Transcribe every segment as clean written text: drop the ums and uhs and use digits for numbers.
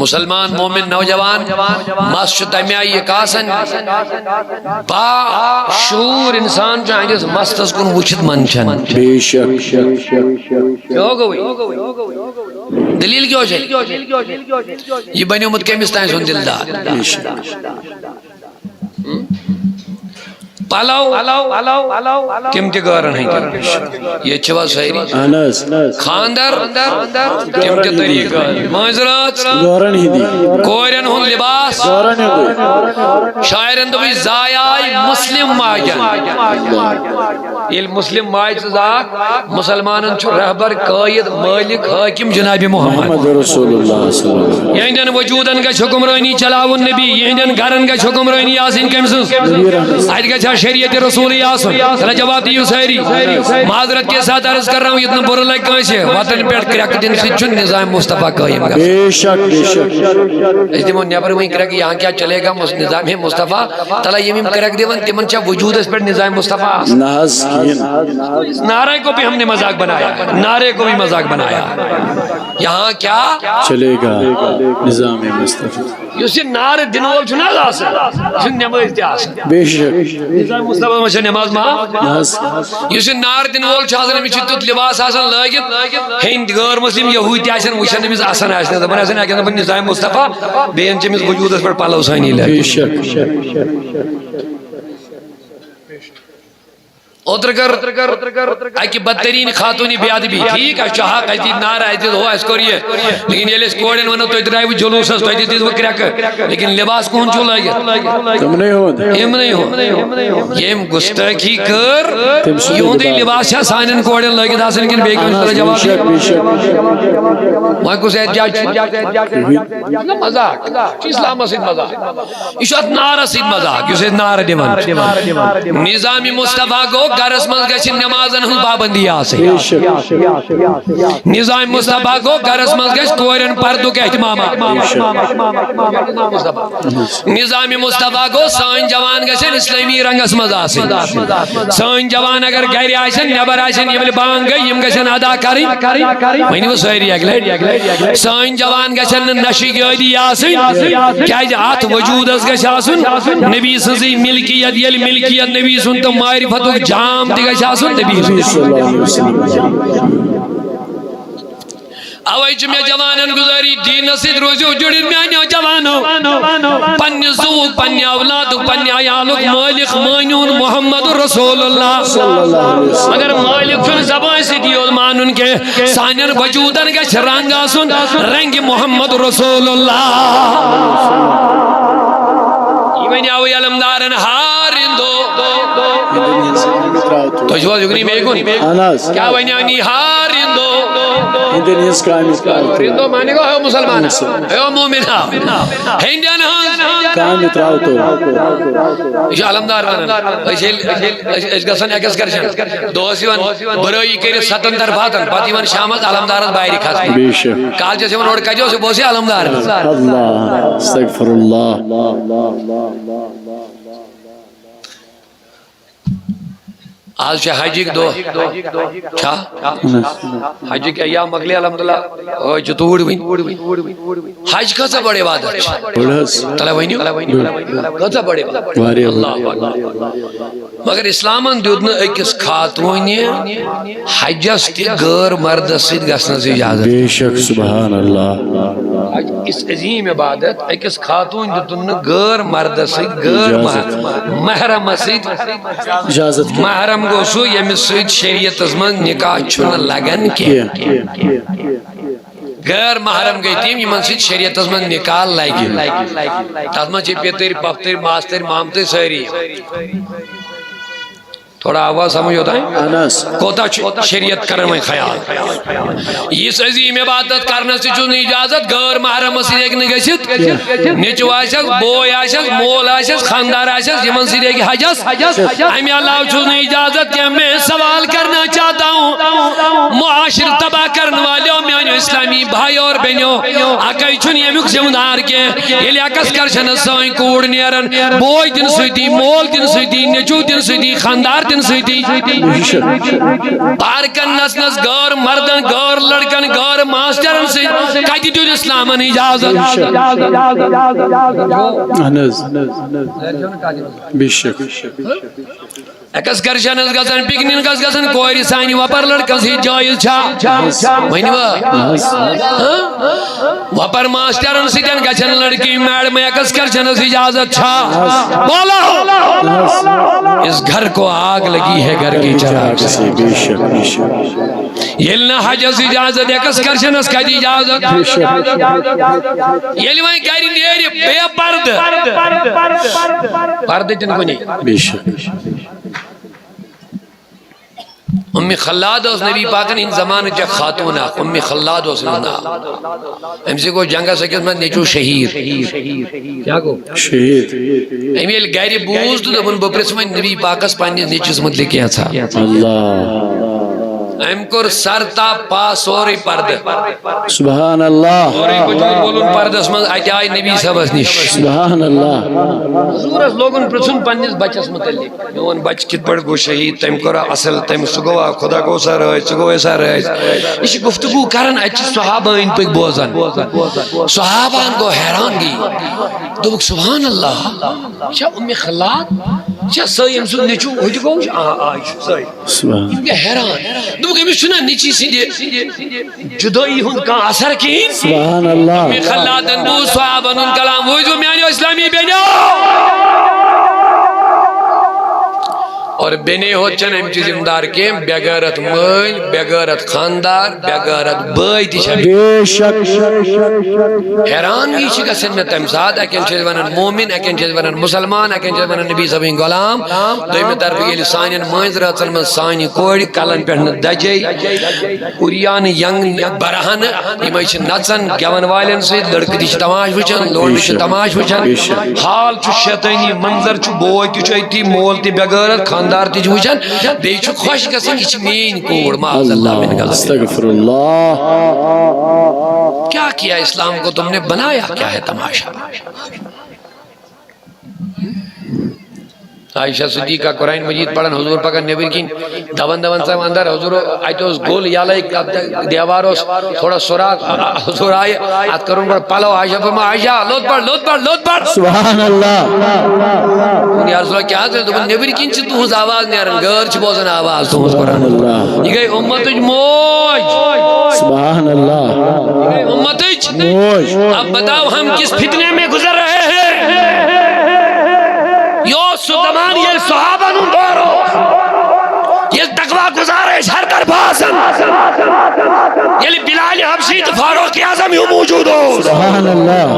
مسلمان مومن نوجوان مسجد تمیا یہ کاسن با شعور انسان جو آئیں مستس کن وچت منچن بے شک کیا ہو گئی دلیل کیا ہو جائے یہ بنی امت کیمس تائیں سن دلدار پالاو کم تی گارن ہیں یہ چھوا سہری خاندر کم تی طریقہ معذرات گارن ہی دی کورین ہن لباس شاعرن دوی زایائی مسلم ماجن یہ مسلم ماج زاک مسلمانن چھو رہبر قائد مالک حاکم جناب محمد رسول اللہ صلی اللہ علیہ وسلم یہندن وجودن کا حکمرانی چلاون نبی یہندن گھرن کا حکمرانی آسین کمسن آئیت کا شریعت رسول آسن رجوات یوسیری معذرت کے ساتھ عرض کر رہا ہوں اتنا برا لگ کہاں ہے وطن پیٹ کرک دن سے چن نظام مصطفیٰ قائم کر بے شک اس دمون نیابر وہیں کرک یہاں کیا چلے گا نظام مصطفیٰ تلا یمیم کرک دیون تمن چاہ وجود اس پر نظام مصطفیٰ ناز کین نعرے کو بھی ہم نے مذاق بنایا نعرے کو بھی مذاق بنایا یہاں کیا چلے گا نظام مصطفیٰ یہ نعرے دنول چھنا آسن یہ نماز دی آسن بے شک نظام مصطفیٰ مجھے نماز ماں یہ نار دنول چھازن میں چھتت لباس آسن لگت ہند غیر مسلم یہودی آسن وشن نمیز آسن آسن دبن آسن آگے نبن نظام مصطفیٰ بین چمیز وجود اس پر پالا حسینی لگت بے شک اترکر ایک بدترین خاتونی بیادبی ٹھیک ہے چاہا قیدید نار آئیتید ہوا اس کو رہی ہے لیکن یہ لیس کوڑن ونو تو اترائی وہ جلوس ہے تو اترائی وہ کریا کر لیکن لباس کون چولا ہے تم نہیں ہو ہم نہیں ہو یہ گستاخی کر یوں دی لباس ہے سانن کوڑن لگی دا سن لیکن بیگم اس جواب وہاں کو سید جاج مذاق اسلام اسید مذاق اشارت نار اسید مذاق یہ سید نار دیوان نظامی مصطفیٰ کو گرس مز گچھن نمازن ہن پابندی آسے نظام مصطفیٰ کو گرس مز گچھ کورن پردو کے اہتمام نظام مصطفیٰ کو سان جوان گچھن اسلامی رنگس مز آسے سان جوان اگر گھر آئیسن نبر آئیسن یہ بلی بانگ گئی یم گچھن ادا کری وہی وہ سہری اگلے سان جوان گچھن نشی گئی آسے کیا جات وجود اس گچھ آسن نبی سزی ملکیت یل ملکیت نبی سن تو معرفت جام دیگا شاسن نبی صلی اللہ علیہ وسلم اوائی جمعہ جوانن گزاری دین نصید روزی جڑی میانیو جوانو پنی زوگ پنی اولادو پنی عیالک مالک مانیون محمد رسول اللہ مگر مالک چون زبان سے دیو مانون کے سانین وجودن کے رنگ آسن رنگ محمد رسول اللہ ایمانی آوی علمدارن ہارندو تو جو جگنی میں کون کیا وینیانی ہارندو ہندو مانے گو ہے مسلمان ہے مومن ہندیان کام اتراؤ تو یہ علمدار بانن اس گسن اکس کرشن دوسیوان برائی کری ستندر باتن پاتیوان شامت علمدارت باہری خاص کال جیسے من اوڑ کجو سے بوسی علمدار اللہ استغفر اللہ آج سے حجی دو چھا حجی کے ایام مقلی الحمدللہ اوہ جتوڑ بھی حج کسا بڑے بادر تلہ وینیو کسا بڑے بادر اللہ مگر اسلامن دیودن ایکس خاتونی حجس تی غیر مرد سید گسنا سے اجازت بے شک سبحان اللہ اس عظیم عبادت ایکس خاتون دیودن غیر مرد سید غیر محرم سید اجازت محرم گو سو یمی سوید شریعت ازمان نکاح چھونا لگن کے غیر محرم گئی تیم یمن سید شریعت ازمان نکاح لگی تازمان چی پیتر پفتر ماستر مامتر سہری تھوڑا آواز سمجھ ہوتا ہے کوتا شریعت کرنے میں خیال اس عظیم عبادت کرنے سے جو اجازت غیر محرم مسجد ایک نگشت نیچو آشک بوئی آشک مول آشک خاندار آشک یمن سید ایک حجس ہمیں اللہ جو اجازت کہ میں سوال کرنا چاہتا ہوں معاشر تباہ کرنے والے میں اسلامی بھائی اور بہنوں آکائی چھنی امیک زمدار کے یہ لیاکس کرشن سائن کوڑ نیرن بوئی دن سویتی مول دن سویتی نیچو دن سویتی خاندار لکٹن سیتی پارکن نس نس غور مردن غور لڑکن غور ماسٹرن سے کتی دیو اسلامن اجازت انس بیشک ایکسکرشن گژھن پکنک گژھن کورِ سانہِ وپر لڑکس یہ جائز چھا ونوا وپر ماسٹرن سۭتۍ گژھن لڑکی میڈم ایکسکرشنس اجازت چھا بولو اس گھر کو آگ لگی ہے گھر کی چراغ سے بیشک بیشک یل نہ حجس اجازت ایکسکرشنس کدی اجازت یل وۄنۍ گرِ نیرِ بے پردٕ دِنہٕ کُنی بیشک امی خلاد اس نبی پاکن ان زمان چا خاتون امی خلاد اس نبی ام سے کو جنگا سکت میں نیچو شہید کیا کو شہید امیل گیری بوز تو دبن بپرس میں نبی پاکس پانی نیچوز مطلق کیا تھا اللہ ام کور سر تا پا سوری پرد سبحان اللہ سوری کو جو بولن پرد اس میں اجائی نبی صاحب نش سبحان اللہ حضور اس لوگن پرسن پنیس بچس متعلق میون بچ کت پڑ گو شہید تم کرا اصل تم سگوا خدا کو سر ہے سگو ایسا رہے اس گفتگو کرن اچھی صحابہ ان پہ بوزن صحابہ ان کو حیران گئی دوک سبحان اللہ کیا ام خلاد کیا سیم سن نیچو ہوئی تو گوش سائی سبحان ان کے حیران دوک امی سنا نیچی سی جدائی ہن کا اثر کی سبحان اللہ ام خلاد ان بو صحابہ ان کلام ہوئی جو میانی اسلامی بینو اور بینے ہو چن ام چیز امدار کے بیغیرت مل بیغیرت خاندار بیغیرت بائی تیشن بیشک حیران گی چکا سنت امساد اکن چیز ونن مومن اکن چیز ونن مسلمان اکن چیز ونن نبی صبح غلام دوئی طرف گیلی سانین مائز رات سلمان سانی کوڑی کلن پیٹھن دجی اوریان ینگ برہن ایمائش نچن گیون والین سے لڑک دیش تماش وچن لوڑ دیش تماش وچن حال چو شیطانی منظر چو بوئی تی چو ایتی مول تی بیغیرت خاندار تی جوشن بیچو خوش گسن اچھ مین کوڑ معاذ اللہ من غلط استغفر اللہ کیا کیا اسلام کو تم نے بنایا کیا ہے تماشا عائشہ صدیقہ قرآن مجید پڑھن حضور پاکن نبی کی دون دون سے اندر حضور آئیتو اس گول یالا ایک دیواروس تھوڑا سراغ حضور آئے آت کروں پر پالو عائشہ فرما عائشہ لوت پڑھ لوت پڑھ لوت پڑھ سبحان اللہ یا رسول اللہ کیا حضرت تو نبی کی چھ تو ہز آواز نہیں آرہن گرچ بوزن آواز تو ہز قرآن یہ گئی امتج موج سبحان اللہ یہ گئی امتج موج اب بتاؤ ہم کس فتنے میں گزر رہے ہیں یو سدمان یہ صحابہ نو دورو یہ تقوی گزارش ہر در باسن یہ بلال حبشی تو فاروق اعظم یوں موجود ہو سبحان اللہ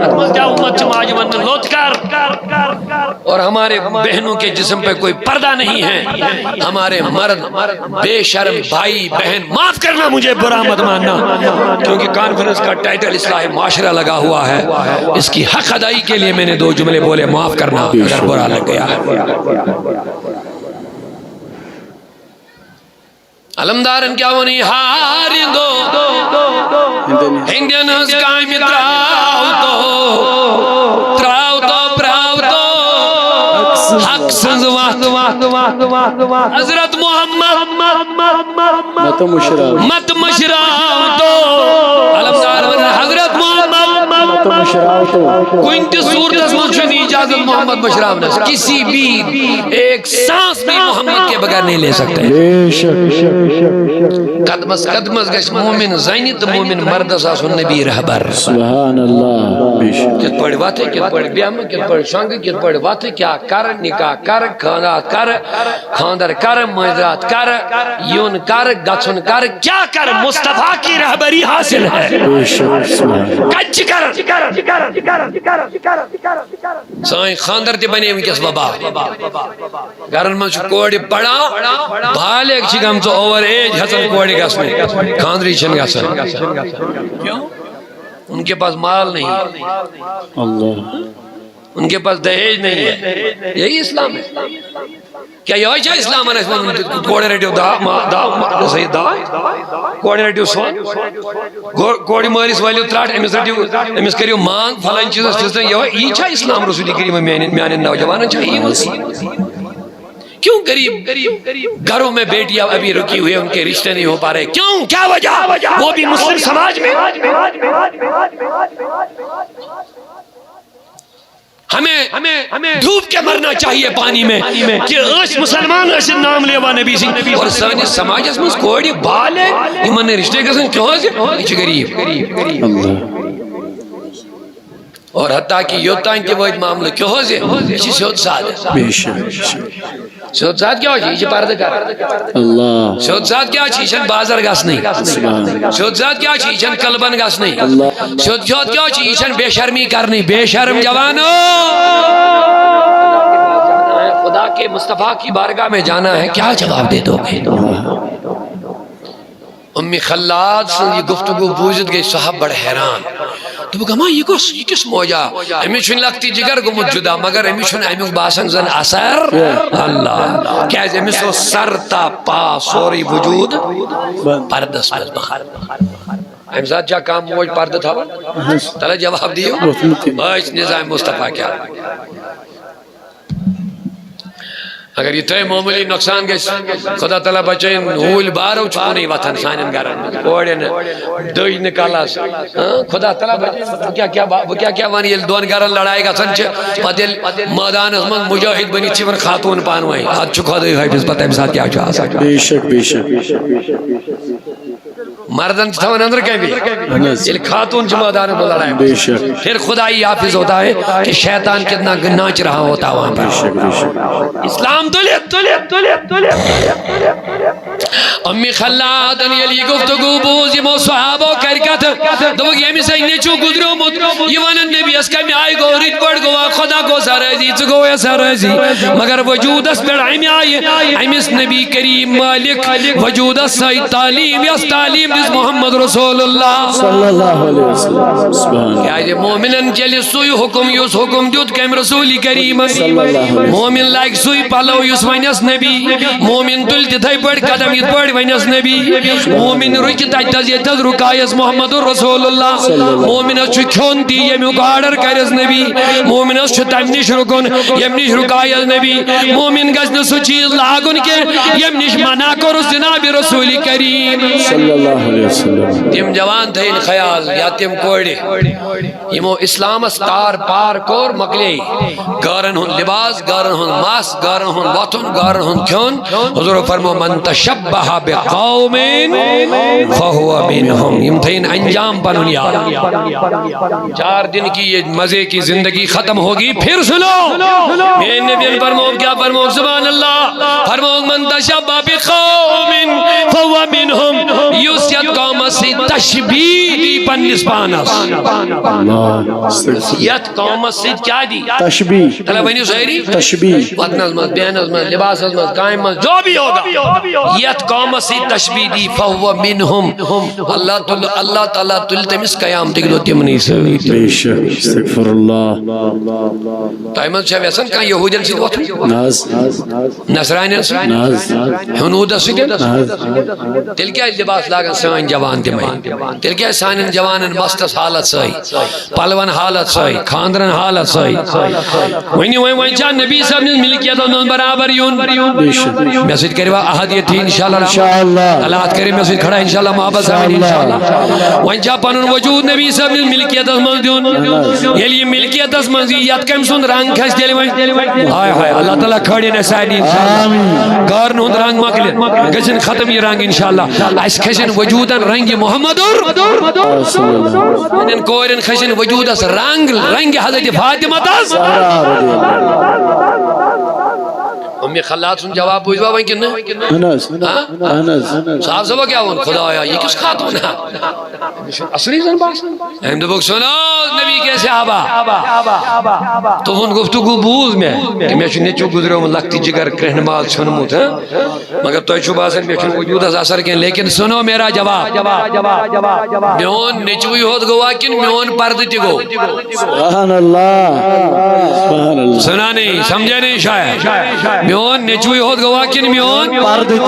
اتمس جا امت چماج من لوت کر اور ہمارے بہنوں کے جسم پہ کوئی پردہ نہیں ہے ہمارے مرد بے شرم بھائی بہن معاف کرنا مجھے برا مت ماننا کیونکہ کانفرنس کا ٹائٹل اصلاح معاشرہ لگا ہوا ہے اس کی حق ادائی کے لیے میں نے دو جملے بولے معاف کرنا اگر برا لگ گیا ہے علمدارن کیا ونی ہاری دو ہندین ہز کامی تراؤ تو پراؤ تو حق سنز حضرت محمد مت مشراؤ تو علمدارن حضرت محمد کوئی تی صورت اس ملچنی اجازت محمد مشراؤ نہ کسی بھی ایک سانس بھی محمد کے بغیر نہیں لے سکتے قدمس قدمس گش مومن زینی تو مومن مرد ساسو نبی رہبر سبحان اللہ کت پڑھ واتے کت پڑھ بیام کت پڑھ شنگ کت پڑھ واتے کیا کر نکاح کر خاندات کر خاندر کر معذرات کر یون کر گچن کر کیا کر مصطفیٰ کی رہبری حاصل ہے کچ کر سائیں خاندر تی بنے کس بابا گرن من کوڑی پڑا بھالے چکم تو اوور ایج حسن کوڑی گسنے خاندری چن گسن ان کے پاس مال نہیں اللہ ان کے پاس دہیج نہیں ہے یہی اسلام ہے کیا یہ چاہ اسلام ہے کوڑے ریڈیو دا صحیح دا کوڑے ریڈیو سوان کوڑی مارس والیو تراٹ امس کریو مانگ فلان چیز یہ چاہ اسلام رسول کریم میان نوجوان چاہیے کیوں غریب گھروں میں بیٹیاں ابھی رکی ہوئی ہیں، ان کے رشتے نہیں ہو پا رہے؟ کیوں؟ کیا وجہ؟ وہ بھی مسلم سماج میں۔ ہمیں ڈوب کے مرنا چاہیے پانی میں کہ اس مسلمان اس نام لیوا نبی سی اور سانی سماج اس مز کوڑی بال ہے یمن رشتے گژھن کیوں سے یہ غریب اور حتیٰ کہ یوتان کے وہ معاملہ کیوں ہو سے یہ سیود ساتھ بے شک سیود ساتھ کیا ہو یہ پردہ کر اللہ سیود ساتھ کیا ہو یہ بازار گاس نہیں سیود ساتھ کیا ہو یہ کلبن گاس نہیں سیود کیا ہو یہ بے شرمی کرنی بے شرم جوانو خدا کے مصطفیٰ کی بارگاہ میں جانا ہے کیا جواب دے دو گے؟ امی خلاد سے یہ گفتگو بوجھت گئی صاحب بڑا حیران تو وہ کہا یہ کس موجہ امی چھن لگتی جگر گمت جدا مگر امی چھن امی باسن زن اثر اللہ کیا امی سو سر تا پا سوری وجود پردس مزبخر امی ساتھ جا کام موج پرد تھا تلا جواب دیو آج نظام مصطفیٰ کیا اگر یہ تھے معمولی نقصان گئے خدا تعالیٰ بچائیں ہول بارو چھو نہیں وطن سانن گرن کوڑین دوئی نکالا سا خدا تعالیٰ بچائیں وہ کیا وانی یہ دون گرن لڑائی گا سنچے پدل مادان از من مجاہد بنی چیون خاتون پانوائی آج چکا دوئی حیفظ پتہ امساد کیا چاہا سکتا بے شک مردن تھوان اندر کہیں بھی یہ خاتون جو مادان کو لڑائی بے شک پھر خدای حافظ ہوتا ہے کہ شیطان کتنا ناچ رہا ہوتا وہاں پر اسلام دلیت امی خلادن یلی گفتگو بوزی مو صحابو کرکت دوگ یمی سے نیچو گدرو مد یوانن نبی اس کمی آئی گو ریت پڑ گوا خدا کو سرزی چگو ایسا رزی مگر وجود اس پر عمی آئی امیس نبی کریم مالک وجود اس سائی تعلیم یس تعلیم اس محمد رسول اللہ صلی اللہ علیہ وسلم سبحان کیا یہ مومنن چلی سوئی حکم یوس حکم دیت کم رسول کریم مومن لائک سوئی پلو یوس ونیس نبی مومن تل تتھائی پڑ قدم یت پڑ ونیس نبی مومن رکی تجتز یتز رکایس محمد رسول اللہ مومن اس چھون دی یمیوک آرڈر کرس نبی مومن اس تمنش رکن یمنش رکایس نبی مومن گزن سو چیز لاغن کے یمنش منع کرس جناب رسول کریم صلی اللہ علیہ وسلم تم جوان تھے ان خیال یا تم کوڑے یمو اسلام اس تار پار کور مکلی گارن ہن لباس گارن ہن ماس گارن ہن وطن گارن ہن کھون حضور فرمو من تشبہ بقوم فہو منہم یم تھے ان انجام پنن یار 4 دن کی یہ مزے کی زندگی ختم ہوگی پھر سنو میرے نبی فرمو کیا فرمو سبحان اللہ فرمو من تشبہ بقوم فہو منہم یوسیت قوم سے تشبیح دی پن نسبانس یت قوم سے کیا دی تشبیح تلہ ونی سہری تشبیح وطن ازمت بین ازمت لباس ازمت قائم ازمت جو بھی ہوگا یت قوم سے تشبیح دی فہو منہم اللہ تعالیٰ تل تمس قیام دکھلو تمنی سے بے شک استغفر اللہ تائمت شاہ ویسن کہاں یہودین سے وطن ناز نصرائن سے ناز ہنود سے ناز تل کیا لباس لاغن سان جوان تمہیں تل کیا سانن جوانن مستس حالت سائی پلون حالت سائی خاندرن حالت سائی وہیں چاہ نبی صاحب نے ملکیت انہوں برابر یون میسج کروا احادیت تھی انشاءاللہ اللہ کرے میسج کھڑا انشاءاللہ محبت سامن انشاءاللہ وہیں چاہ پانون وجود نبی صاحب نے ملکیت انہوں دیون یہ لیے ملکیت انہوں کم سن رنگ کھس دلی وہیں ہائے ہائے اللہ تعالیٰ کھڑی نسائنی انشاءاللہ گارن ہند رنگ مکلن گزن ختم یہ رنگ انشاءاللہ اس کھشن وجودن رنگ محمد ان کورن کھشن وجود اس رنگ حضرت فاطمہ تاز امی خلات سن جواب بوجھوا وہیں کن انس انس صاحب صاحب کیا ہون خدا آیا یہ کس خاتون ہے اصلی زن باس احمد بک سنا نبی کے صحابہ تو ہن گفتگو بوز میں کہ میں چھنے چو گزرے ہوں لگتی جگر کرہنمال چھنموت ہے مگر تو چھو باسن میں چھن وجود از اثر کن لیکن سنو میرا جواب میون نچوی ہوت گوا کن میون پردتی گو سبحان اللہ سبحان اللہ سنا نہیں سمجھے نہیں شاید میون نچوی ہوت گوا کن میون پردتی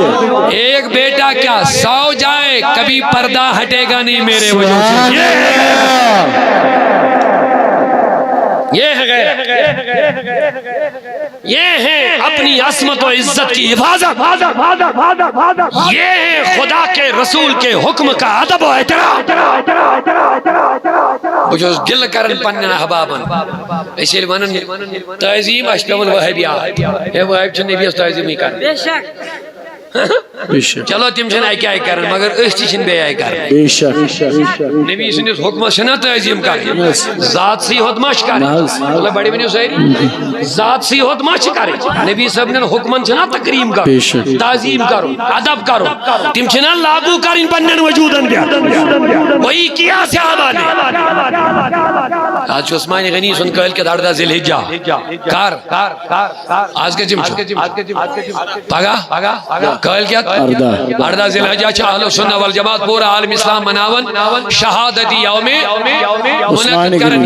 ایک بیٹا کیا 100 جائے کبھی پردہ ہٹے گا نہیں میرے وجود سے یہ ہے غیر یہ ہے اپنی عصمت و عزت کی حفاظت، یہ ہے خدا کے رسول کے حکم کا ادب و احترام۔ بجوز دل کرن پنن احبابن اسی لیے ونن تعظیم اش پیون وہابیا ہے وہاب چھ نبی تعظیم کرن بے شک چلو تم چھن اکی اکی کرن مگر اس چھن بے اکی کرن بے شک نبی سندس حکم چھنا تعظیم کرن ذات سی ہوت مش کرن اللہ بڑی بنی سہری ذات سی ہوت مش کرن نبی صاحب نے حکمن چھنا تکریم کرن تعظیم کرو ادب کرو تم چھنا لاگو کرن پنن وجودن پہ وہی کیا صحابہ نے۔ آج عثمان غنی سن کہل کے دھڑ دا ذی الحجہ کار آج کے جم پگا کہل کیا اردہ ذی الحجہ چاہ اہل سنہ والجماعت پورا عالم اسلام مناون شہادتی یوم منعقد کرن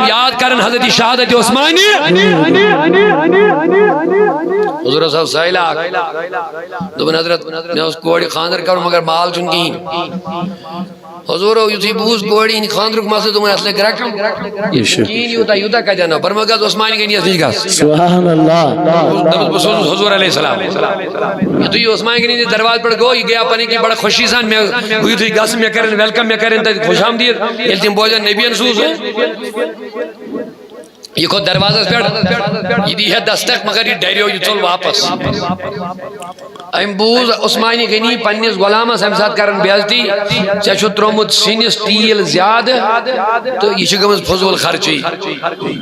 یاد کرن حضرت شہادت عثمانی۔ حضور صاحب سائلہ دوبن حضرت میں اس کوڑی خاندر کروں مگر مال چن کی حضور یوتی بوز کوڑی ان خاندر کو مسجد میں اصل گرکم کین یوتا کا جانا برمگا عثمانی کے نیت نہیں گاس سبحان اللہ حضور علیہ السلام یہ تو یہ عثمانی کے نیت دروازے پر گو یہ گیا پنے کی بڑا خوشی سان میں ہوئی تھی گاس میں کرن ویلکم میں کرن خوش آمدید التیم بوجن نبی انسوس یہ کو دروازہ پیڑ یہ دی ہے دستک مگر یہ ڈیریو یہ چل واپس ایم بوز عثمانی غنی پنیس غلامہ سم ساتھ کرن بیعزتی چاچو ترومت سینس تیل زیادہ تو یہ چھ فضول خرچی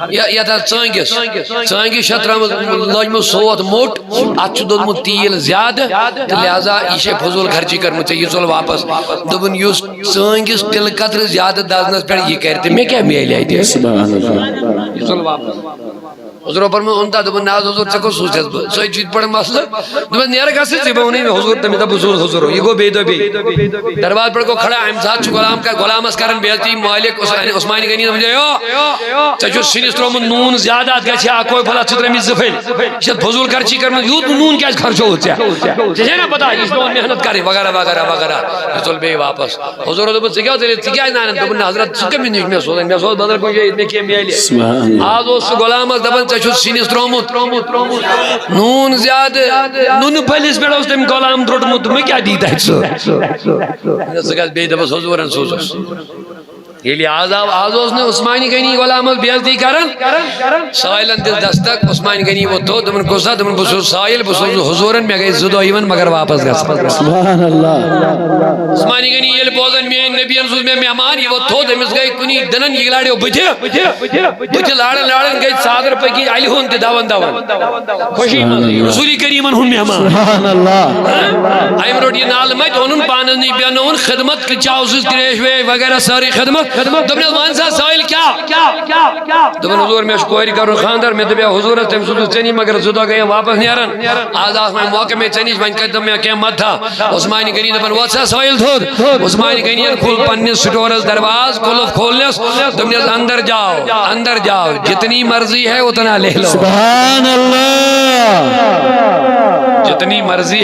یا تھا چانگس شترم لجم سوت موٹ اتھ دودمت تیل زیادہ لہذا یہ فضول خرچی کرمت یہ چل واپس دبن یس چانگس تل قطر زیادہ دازنس پہ یہ کرتے میں کیا میل آئی سبحان اللہ یہ چل واپس حضور پر میں انتا دبن ناز حضور چکو سوچت با سوئی چیز پڑھ مسئلہ دبن نیارہ کسی سے بہنی میں حضور تمی تب حضور یہ گو بیدو بی درباز پر کو کھڑا امساد چو غلام اسکرن بیعتی مالک عثمانی غنی نمجھے چچو سینسترو من نون زیادہ گا چھے آکوئی پھلا چتر میں زفل شد فضول کرچی کرن یود نون کیا خرچو ہوتا ہے جسے نا پتا اس دون محنت کرے وغیرہ وغیرہ وغیرہ رسول بے واپس حضور دبن سکیا ہوتا ہے سکیا نانن دبن حضرت سکیا میں نیش میں سوزن میں سوز بدر کو یہ اتنے کیا میلی آج اس غلام دبن چچو سینس ترومت نون زیادہ نون پھلیس بیڑا اس تم غلام دروٹمت میں کیا دیتا ہے سکیا بے دبس حضورن سوزس یہ لیے آزوز نے عثمانی غنی غلامت بیعزتی کرن سائلن دل دستک عثمانی غنی وہ تو دمن گزا دمن بسو سائل بسو حضورن میں گئی زدو ایون مگر واپس گا سبحان اللہ عثمانی غنی یہ بوزن میں نبی انسوز میں مہمان یہ وہ تو دمس گئی کنی دنن یہ لاڑے بجھے لارن گئی صادر پہ کی علی ہون تے داون خوشی رسولی کریمن ہون مہمان سبحان اللہ آئیم روڈ یہ نالمت انہوں پاننی بیانون خدمت چاوسز کریشوے وغیرہ ساری خدمت دبن ازمان سا سائل کیا دبن حضور میں شکوری کرو خاندر میں دبیا حضور تم سدو چنی مگر زدو گئے واپس نیارن آزاز میں موقع میں چنیش بن کر دم میں کیا مت تھا عثمانی غنی دبن وہ سا سائل تھود عثمانی غنی کھول پنیس سٹورز درواز کلف کھولنس دبن اندر جاؤ جتنی مرضی ہے اتنا لے لو سبحان اللہ جتنی مرضی ہے